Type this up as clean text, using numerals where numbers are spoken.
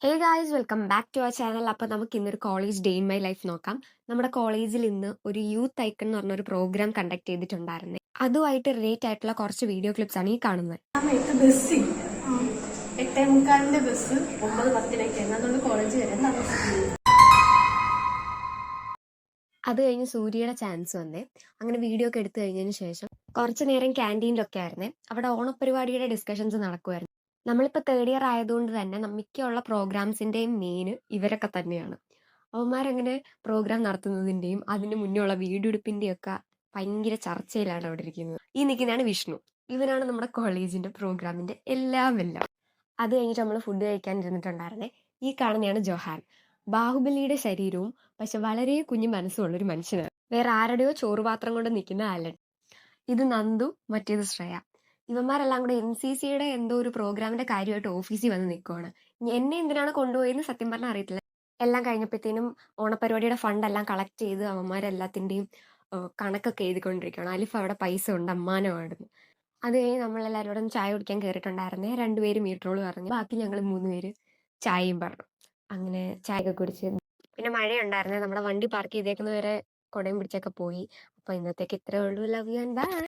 Hey guys welcome back to our channel. അപ്പോൾ നമുക്ക് ഇന്നൊരു college day in my life നോക്കാം. നമ്മുടെ കോളേജിൽ ഇന്ന് ഒരു യൂത്ത് ഐക്കൺ എന്ന് പറഞ്ഞൊരു പ്രോഗ്രാം കണ്ടക്ട് ചെയ്തിട്ടുണ്ടായിരുന്നേ. അതുമായിട്ട് റിലേറ്റ് ആയിട്ടുള്ള കുറച്ച് വീഡിയോ ക്ലിപ്സ് ആണ് ഈ കാണുന്നത്. സമയത്ത് ബസ്സില്ല. 8:45 ബസ് 9:10 അതുകൊണ്ട് കോളേജ് വരെ അത് കഴിഞ്ഞ് സൂര്യയുടെ ചാൻസ് വന്നേ. അങ്ങനെ വീഡിയോ ഒക്കെ എടുത്തു കഴിഞ്ഞതിന് ശേഷം കുറച്ച് നേരം ക്യാൻറ്റീനിലൊക്കെ ആയിരുന്നേ. അവിടെ ഓണപരിപാടിയുടെ ഡിസ്കഷൻസ് നടക്കുമായിരുന്നു. നമ്മളിപ്പോൾ തേർഡ് ഇയർ ആയതുകൊണ്ട് തന്നെ മിക്കുള്ള പ്രോഗ്രാംസിൻ്റെയും മെയിൻ ഇവരൊക്കെ തന്നെയാണ്. അവന്മാരങ്ങനെ പ്രോഗ്രാം നടത്തുന്നതിൻ്റെയും അതിന് മുന്നേ ഉള്ള വീഡിയോ എടുപ്പിൻ്റെയും ഒക്കെ ഭയങ്കര ചർച്ചയിലാണ് അവിടെ ഇരിക്കുന്നത്. ഈ നിൽക്കുന്നതാണ് വിഷ്ണു. ഇവനാണ് നമ്മുടെ കോളേജിൻ്റെ പ്രോഗ്രാമിൻ്റെ എല്ലാം. അത് കഴിഞ്ഞിട്ട് നമ്മൾ ഫുഡ് കഴിക്കാൻ ഇരുന്നിട്ടുണ്ടായിരുന്നേ. ഈ കാണുന്നതാണ് ജൊഹാൻ. ബാഹുബലിയുടെ ശരീരവും പക്ഷെ വളരെ കുഞ്ഞു മനസ്സുമുള്ളൊരു മനുഷ്യനാണ്. വേറെ ആരുടെയോ ചോറുപാത്രം കൊണ്ട് നിൽക്കുന്ന ആലൻ. ഇത് നന്ദു, മറ്റേത് ശ്രേയ. ഇവന്മാരെല്ലാം കൂടെ NCCയുടെ എന്തോ ഒരു പ്രോഗ്രാമിന്റെ കാര്യമായിട്ട് ഓഫീസിൽ വന്ന് നിൽക്കുവാണ്. എന്നെ എന്തിനാണ് കൊണ്ടുപോയെന്ന് സത്യം പറഞ്ഞാൽ അറിയത്തില്ല. എല്ലാം കഴിഞ്ഞപ്പോഴത്തേനും ഓണപരിപാടിയുടെ ഫണ്ടെല്ലാം കളക്ട് ചെയ്ത് അവന്മാരെല്ലാത്തിൻ്റെയും കണക്കൊക്കെ എഴുതിക്കൊണ്ടിരിക്കുകയാണ്. അലിഫ് അവിടെ പൈസ ഉണ്ട്, അമ്മാനമായിരുന്നു. അത് കഴിഞ്ഞ് നമ്മളെല്ലാവരോടും ചായ കുടിക്കാൻ കയറിയിട്ടുണ്ടായിരുന്നേ. 2 പേര് മീറ്റർ റോള് പറഞ്ഞു, ബാക്കി ഞങ്ങൾ 3 പേര് ചായയും പറഞ്ഞു. അങ്ങനെ ചായയൊക്കെ കുടിച്ച് പിന്നെ മഴയുണ്ടായിരുന്നേ. നമ്മുടെ വണ്ടി പാർക്ക് ചെയ്തേക്കുന്നവരെ കുടയും പിടിച്ചൊക്കെ പോയി. അപ്പോൾ ഇന്നത്തേക്ക് ഇത്രേ ഉള്ളൂ. Love you and by.